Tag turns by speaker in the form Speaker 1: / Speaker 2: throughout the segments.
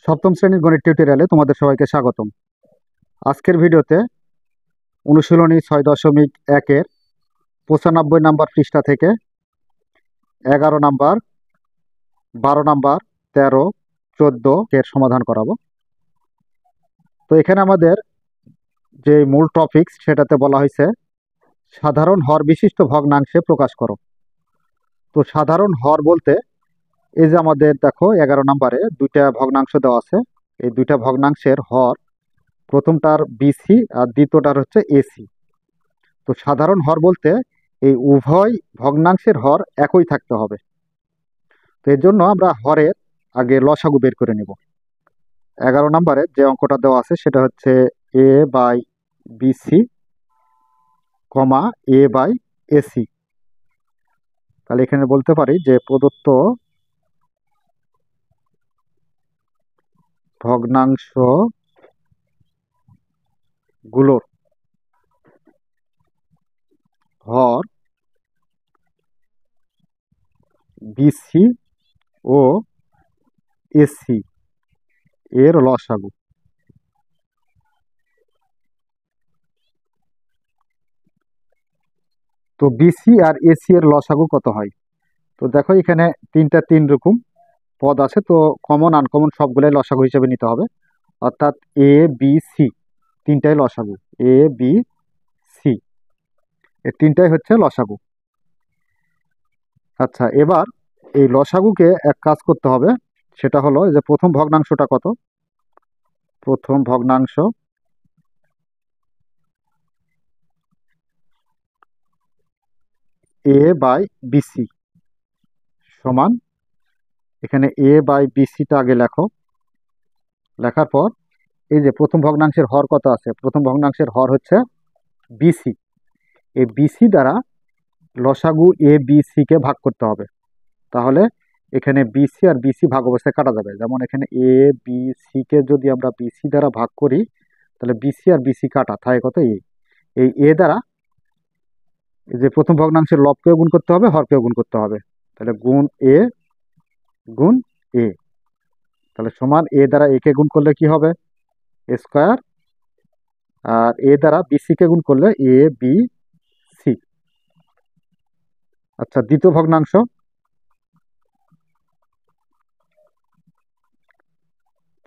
Speaker 1: সপ্তম শ্রেণীর গণিত টিউটোরিয়ালে তোমাদের সবাইকে স্বাগতম। আজকের ভিডিওতে অনুশীলনী 6.1-এর 95 নাম্বার পৃষ্ঠা থেকে 11 নাম্বার, 12 নাম্বার, 13, 14 এর সমাধান করাবো। তো এখানে আমাদের যে মূল টপিক সেটাতে বলা হয়েছে সাধারণ হর বিশিষ্ট ভগ্নাংশে প্রকাশ করো। তো সাধারণ হর বলতে এই যে আমাদের দেখো 11 নাম্বারে দুইটা ভগ্নাংশ দেওয়া আছে। এই দুইটা ভগ্নাংশের হর প্রথমটার বিসি আর দ্বিতীয়টার হচ্ছে এসি। তো সাধারণ হর বলতে এই উভয় ভগ্নাংশের হর একই থাকতে হবে। তো এর জন্য আমরা হরের আগে লসাগু বের করে নেব। 11 নম্বরে যে অঙ্কটা দেওয়া আছে সেটা হচ্ছে A by BC comma A by AC. তাহলে এখানে বলতে পারি যে প্রদত্ত ভগ্নাংশ গুলোর হর বিসি ও এসি এর লসাগু। তো বিসি আর এসি এর লসাগু কত হয়? তো দেখো এখানে তিন রকম পদ আছে, তো কমন আনকমন সবগুলাই লসাগু হিসেবে নিতে হবে। অর্থাৎ এ বি সি তিনটাই লসাগু, এ বি সি এই তিনটাই হচ্ছে লসাগু। আচ্ছা, এবার এই লসাগুকে এক কাজ করতে হবে, সেটা হলো যে প্রথম ভগ্নাংশটা কত। প্রথম ভগ্নাংশ এ বাই বিসি সমান, এখানে এ বাই বিসিটা আগে লেখো। লেখার পর এই যে প্রথম ভগ্নাংশের হর কত আছে, প্রথম ভগ্নাংশের হর হচ্ছে বিসি। এই বিসি দ্বারা লসাগু এ বি সি কে ভাগ করতে হবে। তাহলে এখানে বিসি আর বিসি ভাগ অবস্থায় কাটা যাবে। যেমন এখানে এ বি সি কে যদি আমরা বিসি দ্বারা ভাগ করি, তাহলে বিসি আর বিসি কাটা থাকে কত এ। এই এ দ্বারা এই যে প্রথম ভগ্নাংশের লবকেও গুণ করতে হবে, হরকেও গুণ করতে হবে। তাহলে গুণ এ গুণ এ, তাহলে সমান এ দ্বারা এ কে গুণ করলে কি হবে, এ স্কোয়ার। আর এ দ্বারা বিসি কে গুণ করলে এ বি সি। আচ্ছা, দ্বিতীয় ভগ্নাংশ।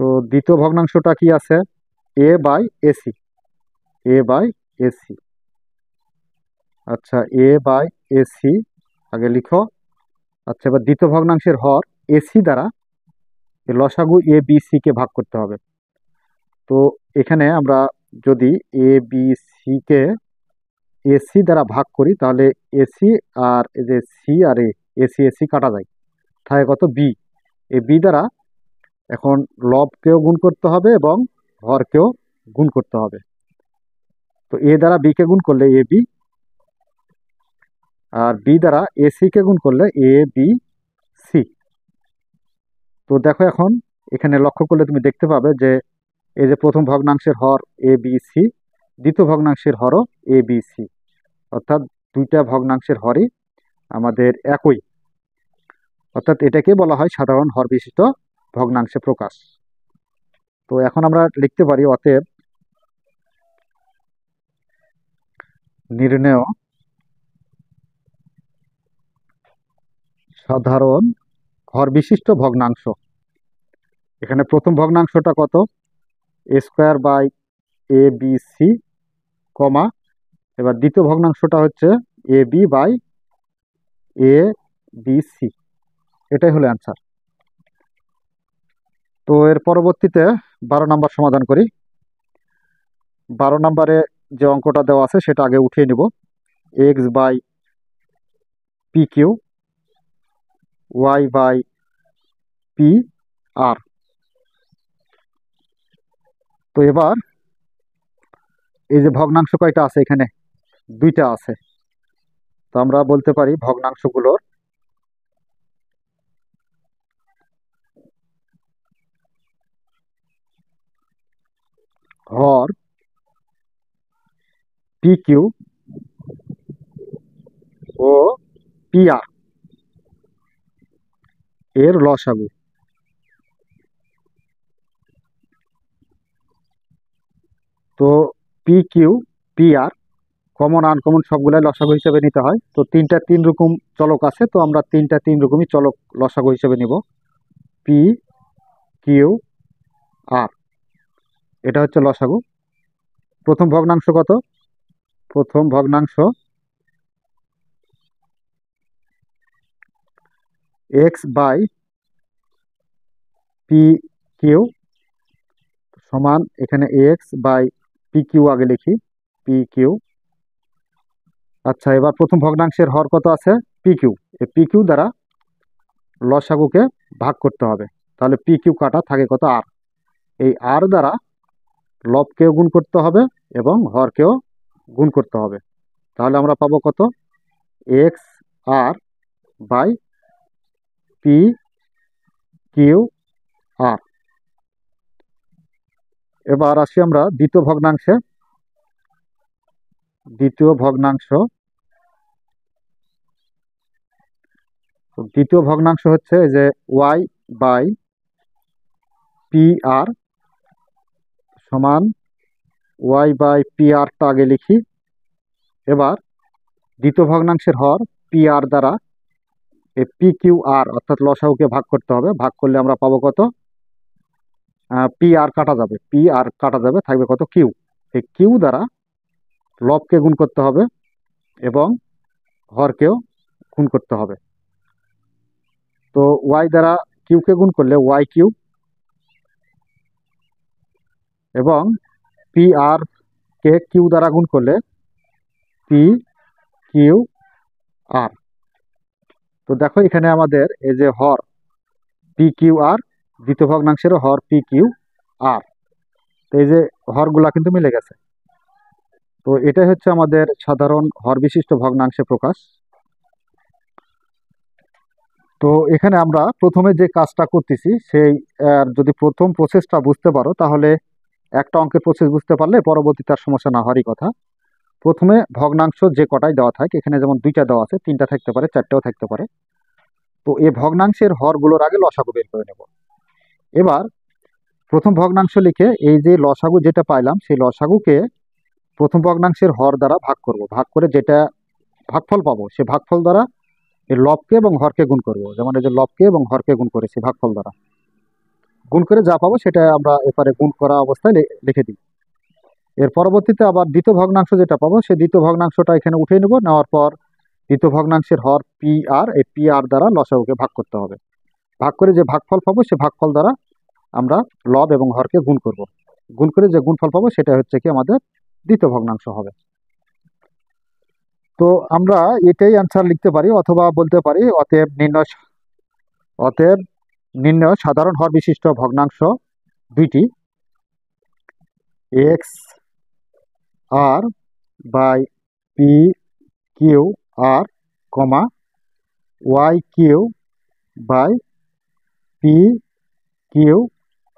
Speaker 1: তো দ্বিতীয় ভগ্নাংশটা কি আছে, A by AC, A by AC. আচ্ছা, এ বাই এসি আগে লিখো। আচ্ছা, এবার দ্বিতীয় ভগ্নাংশের হর এসি দ্বারা এই লসাগু এ বি সি কে ভাগ করতে হবে। তো এখানে আমরা যদি এ বি সি কে এসি দ্বারা ভাগ করি, তাহলে এসি আর এই যে সি আর এসি এসি কাটা যায়, থাকে কত বি। এই বি দ্বারা এখন লবকেও গুণ করতে হবে এবং হরকেও গুণ করতে হবে। তো এ দ্বারা বি কে গুণ করলে এ বি, আর বি দ্বারা এসি কে গুণ করলে এ বি সি। তো দেখো এখন এখানে লক্ষ্য করলে তুমি দেখতে পাবে যে এই যে প্রথম ভগ্নাংশের হর এ বি সি, দ্বিতীয় ভগ্নাংশের হরও এ বি সি। অর্থাৎ দুইটা ভগ্নাংশের হরই আমাদের একই। অর্থাৎ এটাকে বলা হয় সাধারণ হর বিশিষ্ট ভগ্নাংশে প্রকাশ। তো এখন আমরা লিখতে পারি অতএব নির্ণেয় সাধারণ হর বিশিষ্ট ভগ্নাংশ। এখানে প্রথম ভগ্নাংশটা কত, A square by A B C comma, এবার দ্বিতীয় ভগ্নাংশটা হচ্ছে A B by A B C. এটাই হলো অ্যান্সার। তো এর পরবর্তীতে 12 নাম্বার সমাধান করি। 12 নাম্বারে যে অঙ্কটা দেওয়া আছে সেটা আগে উঠিয়ে নিব। X by P Q Y by P R. তো এবার এই যে ভগ্নাংশ কয়টা আছে, এখানে দুইটা আছে। তো আমরা বলতে পারি ভগ্নাংশগুলোর হর P Q O P R এর লসাগু। তো P Q P R common uncommon সবগুলাই লসাগু হিসেবে নিতে হয়। তো তিন রকম চলক আছে, তো আমরা তিন রকমই চলক লসাগু হিসেবে নিব। পি কিউ আর, এটা হচ্ছে লসাগু। প্রথম ভগ্নাংশ কত? প্রথম ভগ্নাংশ এক্স বাই পি কিউ সমান, এখানে এক্স বাই পি কিউ আগে লিখি, পি কিউ। আচ্ছা, এবার প্রথম ভগ্নাংশের হর কত আছে? P q. এই পি কিউ দ্বারা লসাগুকে ভাগ করতে হবে। তাহলে পি কিউ কাটা থাকে কত? আর। এই আর দ্বারা লবকেও গুণ করতে হবে এবং হরকেও গুণ করতে হবে। তাহলে আমরা পাবো কত? X R by P Q R. এবার আসি আমরা দ্বিতীয় ভগ্নাংশে। দ্বিতীয় ভগ্নাংশ হচ্ছে যে ওয়াই বাই পি আর সমান, ওয়াই বাই পি আরটা আগে লিখি। এবার দ্বিতীয় ভগ্নাংশের হর পি আর দ্বারা এই পি কিউ আর অর্থাৎ লসাগুকে ভাগ করতে হবে। ভাগ করলে আমরা পাবো কত? পি আর কাটা যাবে, পি আর কাটা যাবে, থাকবে কত? কিউ। এই কিউ দ্বারা লবকে গুণ করতে হবে এবং হরকেও গুণ করতে হবে। তো ওয়াই দ্বারা কিউকে গুণ করলে ওয়াই কিউ এবং পি আর কে কিউ দ্বারা গুণ করলে পি কিউ আর। তো দেখো এখানে আমাদের এই যে হর পি কিউ আর, দ্বিতীয় ভগ্নাংশেরও হর পি কিউ আর, তো এই যে হরগুলা কিন্তু মিলে গেছে। তো এটাই হচ্ছে আমাদের সাধারণ হর বিশিষ্ট ভগ্নাংশে প্রকাশ। তো এখানে আমরা প্রথমে যে কাজটা করতেছি সেই যদি প্রথম প্রসেসটা বুঝতে পারো তাহলে একটা অঙ্কের প্রসেস বুঝতে পারলে পরবর্তীতে আর সমস্যা না হওয়ারই কথা। প্রথমে ভগ্নাংশ যে কটাই দেওয়া থাকে, এখানে যেমন দুইটা দেওয়া আছে, তিনটা থাকতে পারে, চারটাও থাকতে পারে। তো এই ভগ্নাংশের হরগুলোর আগে লসাগু বের করে নেব। এবার প্রথম ভগ্নাংশ লিখে এই যে লসাগু যেটা পাইলাম সেই লসাগুকে প্রথম ভগ্নাংশের হর দ্বারা ভাগ করব। ভাগ করে যেটা ভাগফল পাবো সে ভাগফল দ্বারা এই লবকে এবং হরকে গুণ করব। যেমন এই যে লবকে এবং হরকে গুণ করেছি ভাগফল দ্বারা, গুণ করে যা পাবো সেটা আমরা এপারে গুণ করা অবস্থায় লিখে দিই। এর পরবর্তীতে আবার দ্বিতীয় ভগ্নাংশ যেটা পাবো সেই দ্বিতীয় ভগ্নাংশটা এখানে উঠিয়ে নেব। নেওয়ার পর দ্বিতীয় ভগ্নাংশের হর পি আর, এই পি আর দ্বারা লসাগুকে ভাগ করতে হবে। ভাগ করে যে ভাগফল পাবো সে ভাগফল দ্বারা আমরা লব এবং হরকে গুণ করব। গুণ করে যে গুণফল পাবো সেটা হচ্ছে কি আমাদের দ্বিতীয় ভগ্নাংশ হবে। তো আমরা এটাই অ্যান্সার লিখতে পারি, অথবা বলতে পারি অতএব নির্ণয় সাধারণ হর বিশিষ্ট ভগ্নাংশ দুইটি, X R by P Q R comma Y Q by P Q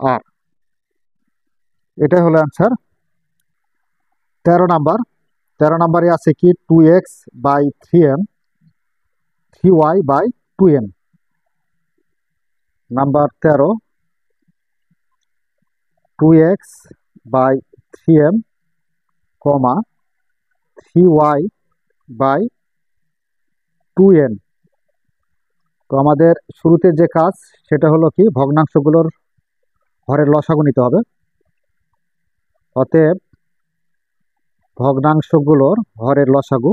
Speaker 1: R. এটাই হলো অ্যান্সার। 13 নাম্বার। 13 নাম্বারে আছে কি 2x by 3m 3y by 2n। Number 13, 2x by 3m comma 3y by 2n। তো আমাদের শুরুতে যে কাজ সেটা হলো কি ভগ্নাংশগুলোর হরের লসাগু নিতে হবে। অতএব ভগ্নাংশগুলোর হরের লসাগু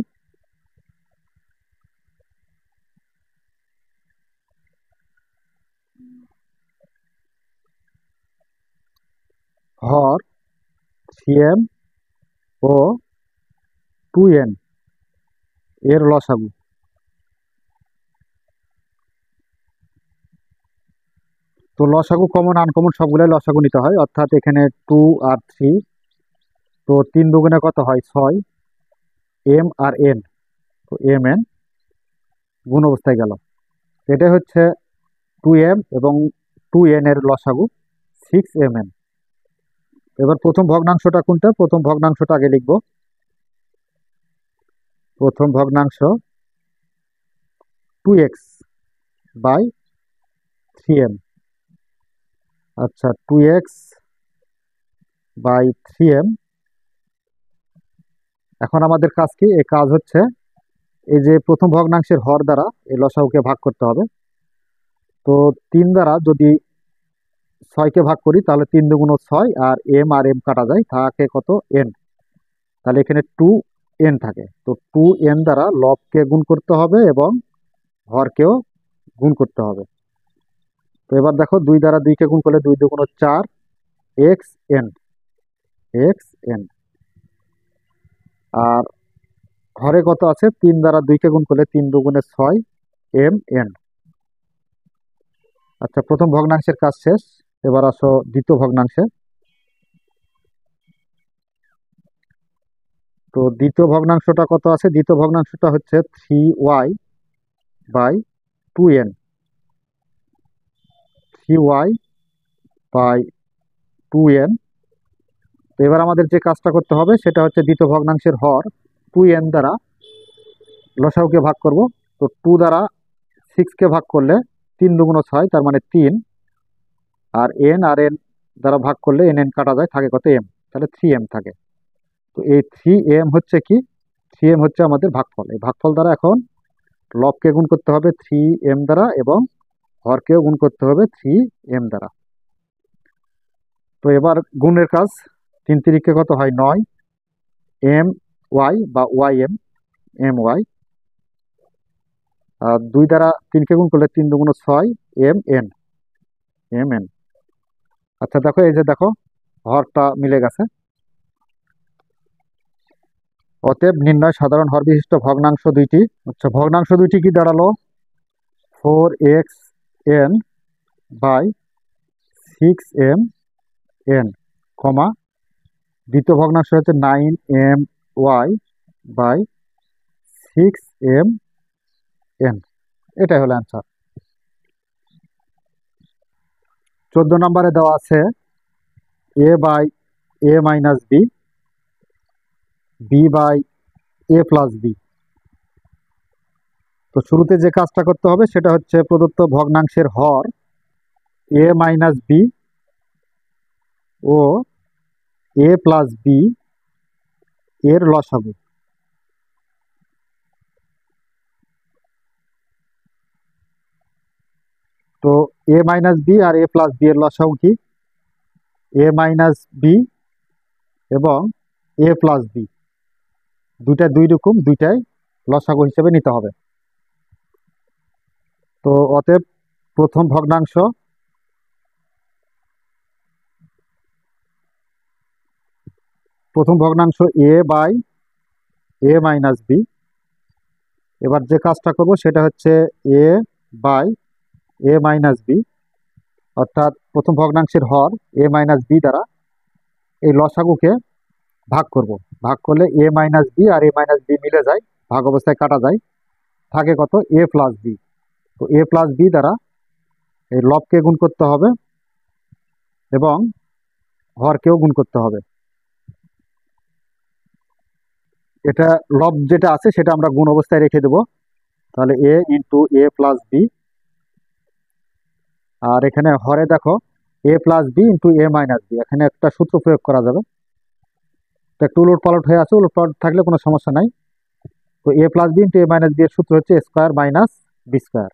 Speaker 1: হর 3m ও 2n এর লসাগু। তো লসাগু কমন আনকমন সবগুলোই লসাগু নিতে হয়, অর্থাৎ এখানে 2 আর 3, তো 3 দুগুণে কত হয় 6, এম আর এন, তো এম এন গুণ অবস্থায় গেল। এটা হচ্ছে 2m এবং 2n এর লসাগু 6mn। এবার প্রথম ভগ্নাংশটা কোনটা? প্রথম ভগ্নাংশটা আগে লিখব। প্রথম ভগ্নাংশ 2x বাই 3m। আচ্ছা, 2x বাই 3m এখন আমাদের কাজ কি? এই কাজ হচ্ছে এই যে প্রথম ভগ্নাংশের হর দ্বারা এই লসাগুকে ভাগ করতে হবে। তো 3 দ্বারা যদি 6কে ভাগ করি তাহলে 3 দুগুণ 6, আর এম কাটা যায়, থাকে কত? n। তাহলে এখানে 2n থাকে। তো 2n দ্বারা লবকে গুণ করতে হবে এবং হরকেও গুণ করতে হবে। তো এবার দেখো 2 দ্বারা 2কে গুণ করলে 2 দুগুণ 4, xn। আর হরে কত আছে? 3 দ্বারা 2কে গুণ করলে 3 দুগুণে 6, mn। আচ্ছা, প্রথম ভগ্নাংশের কাজ শেষ। এবার আসো দ্বিতীয় ভগ্নাংশে। তো দ্বিতীয় ভগ্নাংশটা কত আছে? দ্বিতীয় ভগ্নাংশটা হচ্ছে 3y by 2n। 3y by 2n। তো এবার আমাদের যে কাজটা করতে হবে সেটা হচ্ছে দ্বিতীয় ভগ্নাংশের হর 2n দ্বারা লসাগুকে ভাগ করব। তো 2 দ্বারা 6কে ভাগ করলে 3 দুগুণ 6, তার মানে 3, আর n দ্বারা ভাগ করলে n কাটা যায়, থাকে কত? m। তাহলে 3m থাকে। তো এই 3m হচ্ছে কি? 3m হচ্ছে আমাদের ভাগফল। এই ভাগফল দ্বারা এখন লবকে গুণ করতে হবে 3m দ্বারা এবং হরকেও গুণ করতে হবে 3m দ্বারা। তো এবার গুণের কাজ। 3 তিরিকে কত হয়? 9, my বা ym, my। আর 2 দ্বারা 3কে গুণ করলে 3 দুগুণ 6, mn। আচ্ছা দেখো, এই যে দেখো হরটা মিলে গেছে। অতএব নির্ণয় সাধারণ হর বিশিষ্ট ভগ্নাংশ দুইটি। আচ্ছা, ভগ্নাংশ দুইটি কি দাঁড়ালো? 4xn বাই 6mn, কমা দ্বিতীয় ভগ্নাংশ হচ্ছে 9my বাই 6mn। এটাই হলো অ্যান্সার। 14 নম্বরে দেওয়া আছে a by a minus b, b by a plus b. তো শুরুতে যে কাজটা করতে হবে সেটা হচ্ছে প্রদত্ত ভগ্নাংশের হর a মাইনাস বি ও a প্লাস বি এর লসাগু। তো a মাইনাস বি আর a প্লাস বি এর লসাগু কি? a মাইনাস বি এবং a প্লাস বি দুইটা দুই রকম, দুইটাই লসাগু হিসেবে নিতে হবে। তো অতএব প্রথম ভগ্নাংশ a by a minus b. এবার যে কাজটা করব সেটা হচ্ছে a by a minus b, অর্থাৎ প্রথম ভগ্নাংশের হর a মাইনাস বি দ্বারা এই লসাগুকে ভাগ করব। ভাগ করলে a মাইনাস বি আর a মাইনাস বি মিলে যায়, ভাগ অবস্থায় কাটা যায়, থাকে কত? a plus b. তো a প্লাস বি দ্বারা এই লবকে গুণ করতে হবে এবং হরকেও গুণ করতে হবে। এটা লব যেটা আছে সেটা আমরা গুণ অবস্থায় রেখে দেব। তাহলে a into a plus B, আর এখানে হরে দেখো a plus B into a minus B. এখানে একটা সূত্র প্রয়োগ করা যাবে। তো একটু উলট পালট হয়ে আছে, উলট পালট থাকলে কোনো সমস্যা নাই। তো a plus B into a minus b এর সূত্র হচ্ছে a square minus B square.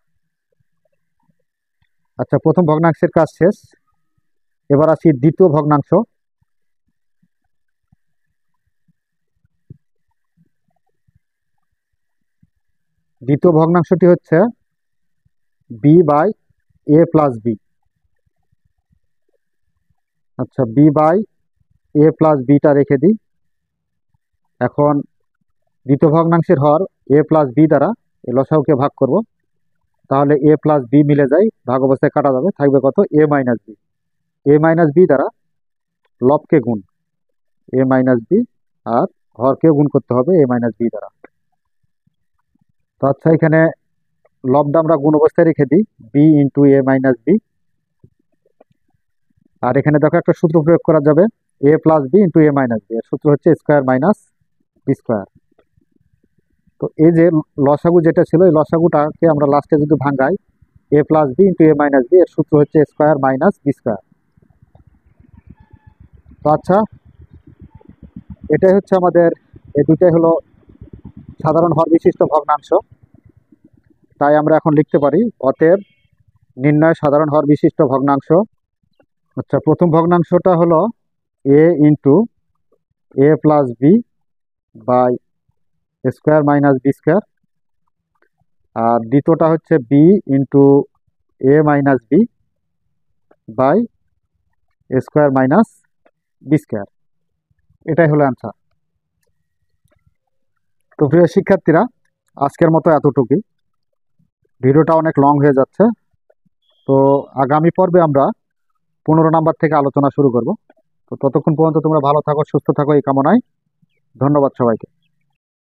Speaker 1: আচ্ছা, প্রথম ভগ্নাংশের কাজ শেষ। এবার আসি দ্বিতীয় ভগ্নাংশ। দ্বিতীয় ভগ্নাংশটি হচ্ছে B by A plus B. আচ্ছা, বি বাই এ প্লাস বিটা রেখে দিই। এখন দ্বিতীয় ভগ্নাংশের হর এ প্লাস বি দ্বারা এই লসাগুকে ভাগ করব। তাহলে এ প্লাস বি মিলে যায়, ভাগ অবস্থায় কাটা যাবে, থাকবে কত? এ মাইনাস বি। এ মাইনাস বি দ্বারা লবকে গুণ এ মাইনাস বি, আর হরকেও গুণ করতে হবে এ মাইনাস বি দ্বারা। তো আচ্ছা, এখানে লবটা আমরা গুণ অবস্থায় রেখে দিই, B into A minus b. আর এখানে দেখো একটা সূত্র প্রয়োগ করা যাবে, এ plus B into A minus b. এর সূত্র হচ্ছে স্কোয়ার মাইনাস বি স্কোয়ার। তো এই যে লসাগু যেটা ছিল, এই লসাগুটাকে আমরা লাস্টে যদি ভাঙাই, এ plus B into A minus b, এর সূত্র হচ্ছে স্কোয়ার মাইনাস বি স্কোয়ার। তো আচ্ছা, এটাই হচ্ছে আমাদের এই দুইটাই হলো সাধারণ হর বিশিষ্ট ভগ্নাংশ। তাই আমরা এখন লিখতে পারি অতএব নির্ণয় সাধারণ হর বিশিষ্ট ভগ্নাংশ। আচ্ছা, প্রথম ভগ্নাংশটা হলো A into A plus B by square minus B square, আর দ্বিতীয়টা হচ্ছে B into A minus B by square minus B square. এটাই হলো অ্যান্সার। তো প্রিয় শিক্ষার্থীরা, আজকের মতো এতটুকুই। ভিডিওটা অনেক লং হয়ে যাচ্ছে। তো আগামী পর্বে আমরা 15 নাম্বার থেকে আলোচনা শুরু করব। তো ততক্ষণ পর্যন্ত তোমরা ভালো থাকো, সুস্থ থাকো, এই কামনায় ধন্যবাদ সবাইকে।